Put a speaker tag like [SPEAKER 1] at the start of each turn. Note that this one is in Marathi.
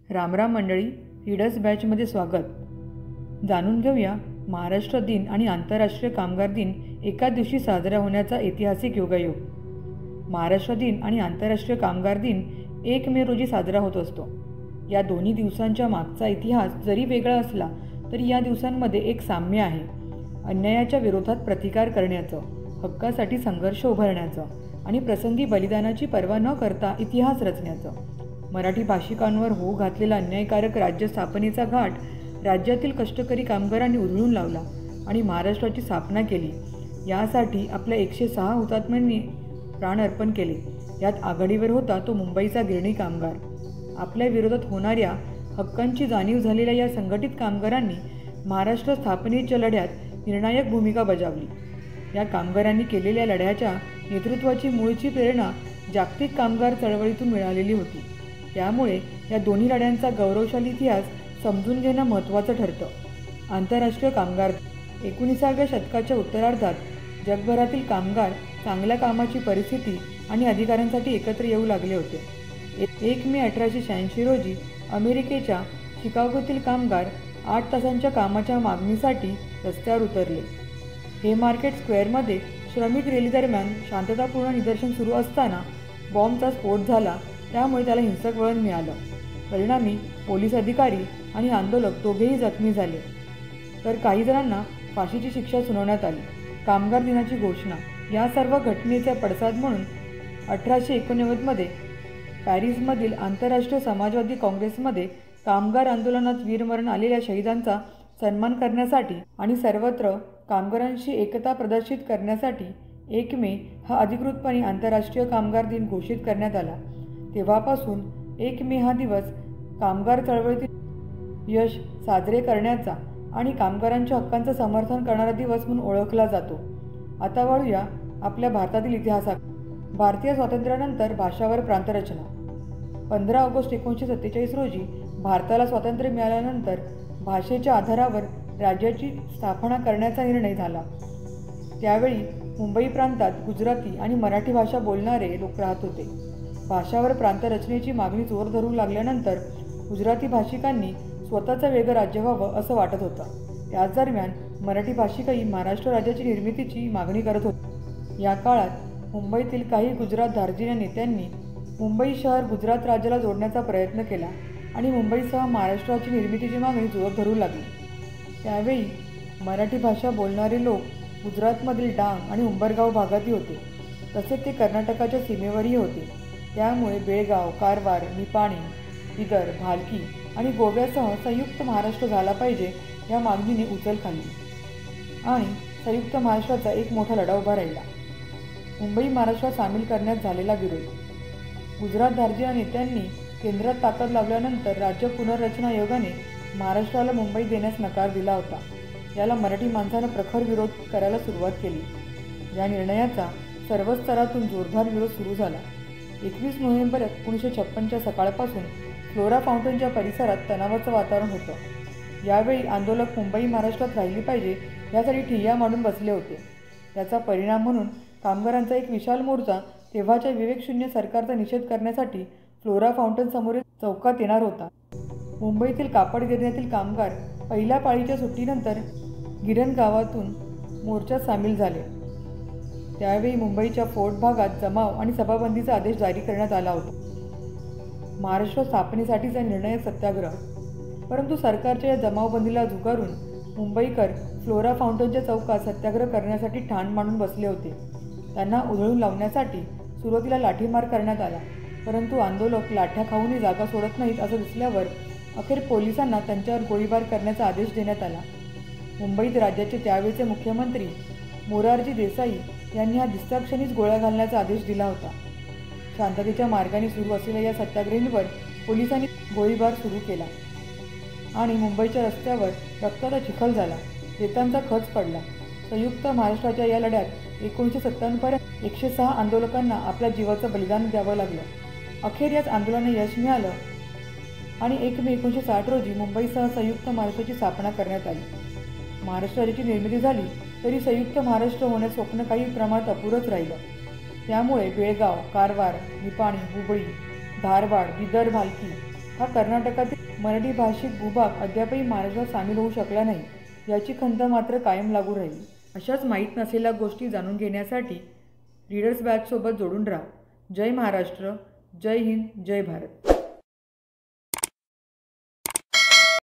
[SPEAKER 1] रामराम मंडळी, रीडर्स बॅचमध्ये स्वागत. जाणून घेऊया महाराष्ट्र दिन आणि आंतरराष्ट्रीय कामगार दिन एकाच दिवशी साजरा होण्याचा ऐतिहासिक योगायोग. महाराष्ट्र दिन आणि आंतरराष्ट्रीय कामगार दिन 1 मे रोजी साजरा होत असतो. या दोन्ही दिवसांच्या मागचा इतिहास जरी वेगळा असला तरी या दिवसांमध्ये एक साम्य आहे. अन्यायाच्या विरोधात प्रतिकार करण्याचं, हक्कासाठी संघर्ष उभारण्याचं आणि प्रसंगी बलिदानाची पर्वा न करता इतिहास रचण्याचं. मराठी भाषिकांवर होऊ घातलेला अन्यायकारक राज्य स्थापनेचा घाट राज्यातील कष्टकरी कामगारांनी उधळून लावला आणि महाराष्ट्राची स्थापना केली. यासाठी आपल्या 106 हुतात्म्यांनी प्राण अर्पण केले. यात आघाडीवर होता तो मुंबईचा गिरणी कामगार. आपल्या विरोधात होणाऱ्या हक्कांची जाणीव झालेल्या या संघटित कामगारांनी महाराष्ट्र स्थापनेच्या लढ्यात निर्णायक भूमिका बजावली. या कामगारांनी केलेल्या लढ्याच्या नेतृत्वाची मूळची प्रेरणा जागतिक कामगार चळवळीतून मिळालेली होती. त्यामुळे या दोन्ही लढ्यांचा गौरवशाली इतिहास समजून घेणं महत्त्वाचं ठरतं. आंतरराष्ट्रीय कामगार 19व्या शतकाच्या उत्तरार्धात जगभरातील कामगार चांगल्या कामाची परिस्थिती आणि अधिकारांसाठी एकत्र येऊ लागले होते. 1 मे 1886 रोजी अमेरिकेच्या शिकागोतील कामगार 8 तासांच्या कामाच्या मागणीसाठी रस्त्यावर उतरले. हेमार्केट स्क्वेअरमध्ये श्रमिक रॅलीदरम्यान शांततापूर्ण निदर्शन सुरू असताना बॉम्बचा स्फोट झाला. त्यामुळे त्याला हिंसक वळण मिळालं. परिणामी पोलीस अधिकारी आणि आंदोलक दोघेही जखमी झाले, तर काही जणांना फाशीची शिक्षा सुनावण्यात आली. कामगार दिनाची घोषणा. या सर्व घटनेचा पडसाद म्हणून 1889मध्ये पॅरिसमधील आंतरराष्ट्रीय समाजवादी काँग्रेसमध्ये कामगार आंदोलनात वीरमरण आलेल्या शहीदांचा सन्मान करण्यासाठी आणि सर्वत्र कामगारांशी एकता प्रदर्शित करण्यासाठी 1 मे हा अधिकृतपणे आंतरराष्ट्रीय कामगार दिन घोषित करण्यात आला. तेव्हापासून 1 मे हा दिवस कामगार चळवळीतील यश साजरे करण्याचा आणि कामगारांच्या हक्कांचं समर्थन करणारा दिवस म्हणून ओळखला जातो. आता वळूया आपल्या भारतातील इतिहासात. भारतीय स्वातंत्र्यानंतर भाषावर प्रांतरचना. 15 ऑगस्ट 1947 रोजी भारताला स्वातंत्र्य मिळाल्यानंतर भाषेच्या आधारावर राज्याची स्थापना करण्याचा निर्णय झाला. त्यावेळी मुंबई प्रांतात गुजराती आणि मराठी भाषा बोलणारे लोक राहत होते. भाषावर प्रांतरचनेची मागणी जोर धरू लागल्यानंतर गुजराती भाषिकांनी स्वतःचं वेगळं राज्य व्हावं असं वाटत होतं. त्याच दरम्यान मराठी भाषिकही महाराष्ट्र राज्याची निर्मितीची मागणी करत होते. या काळात मुंबईतील काही गुजरात धार्जिण्या नेत्यांनी मुंबई शहर गुजरात राज्याला जोडण्याचा प्रयत्न केला आणि मुंबईसह महाराष्ट्राची निर्मितीची मागणी जोर धरू लागली. त्यावेळी मराठी भाषा बोलणारे लोक गुजरातमधील डांग आणि उंबरगाव भागातही होते. तसेच ते कर्नाटकाच्या सीमेवरही होते. त्यामुळे बेळगाव, कारवार, निपाणी, बिदर, भालकी आणि गोव्यासह संयुक्त महाराष्ट्र झाला पाहिजे या मागणीने उचल खाल्ली आणि संयुक्त महाराष्ट्राचा एक मोठा लढा उभा राहिला. मुंबई महाराष्ट्रात सामील करण्यात झालेला विरोध. गुजरात धार्जिण्या नेत्यांनी केंद्रात ताकद लावल्यानंतर राज्य पुनर्रचना आयोगाने महाराष्ट्राला मुंबई देण्यास नकार दिला होता. याला मराठी माणसानं प्रखर विरोध करायला सुरुवात केली. या निर्णयाचा सर्व स्तरातून जोरदार विरोध सुरू झाला. 21 नोव्हेंबर 1956च्या सकाळपासून फ्लोरा फाउंटनच्या परिसरात तणावाचं वातावरण होतं. यावेळी आंदोलक मुंबई महाराष्ट्रात राहिली पाहिजे यासाठी ठिय्या मांडून बसले होते. याचा परिणाम म्हणून कामगारांचा एक विशाल मोर्चा तेव्हाच्या विवेकशून्य सरकारचा निषेध करण्यासाठी फ्लोरा फाउंटन समोरील चौकात येणार होता. मुंबईतील कापड गिरण्यातील कामगार पहिल्या पाळीच्या सुट्टीनंतर गिरण गावातून मोर्चात सामील झाले. त्यावेळी मुंबईच्या फोर्ट भागात जमाव आणि सभाबंदीचा आदेश जारी करण्यात आला होता. महाराष्ट्र स्थापनेसाठीचा निर्णायक सत्याग्रह. परंतु सरकारच्या या जमावबंदीला झुगारून मुंबईकर फ्लोरा फाउंटनच्या चौकात सत्याग्रह करण्यासाठी ठाण मांडून बसले होते. त्यांना उधळून लावण्यासाठी सुरुवातीला लाठीमार करण्यात आला, परंतु आंदोलक लाठ्या खाऊनही जागा सोडत नाहीत असं दिसल्यावर अखेर पोलिसांना त्यांच्यावर गोळीबार करण्याचा आदेश देण्यात आला. मुंबईत राज्याचे त्यावेळचे मुख्यमंत्री मोरारजी देसाई यांनी हा दिसल्याक्षणीच गोळ्या घालण्याचा आदेश दिला होता. शांततेच्या मार्गाने सुरू असलेल्या या सत्याग्रहींवर पोलिसांनी गोळीबार सुरू केला आणि मुंबईच्या रस्त्यावर रक्ताचा चिखल झाला. रेतांचा खच पडला. संयुक्त महाराष्ट्राच्या या लढ्यात 1957 पर्यंत 106 आंदोलकांना आपल्या जीवाचं बलिदान द्यावं लागलं. अखेर याच आंदोलनाला यश मिळालं आणि 1 मे 1960 रोजी मुंबईसह संयुक्त महाराष्ट्राची स्थापना करण्यात आली. महाराष्ट्र राज्याची निर्मिती झाली तरी संयुक्त महाराष्ट्र होण्याचं स्वप्न काही प्रमाणात अपुरंच राहिलं. त्यामुळे बेळगाव, कारवार, निपाणी, हुबळी, धारवाड, बिदर, भालकी हा कर्नाटकातील मराठी भाषिक भूभाग अद्यापही महाराष्ट्रात सामील होऊ शकला नाही, याची खंत मात्र कायम लागू राहिली. अशाच माहीत नसलेल्या गोष्टी जाणून घेण्यासाठी रीडर्स बॅचसोबत जोडून राहा. जय महाराष्ट्र, जय हिंद, जय भारत.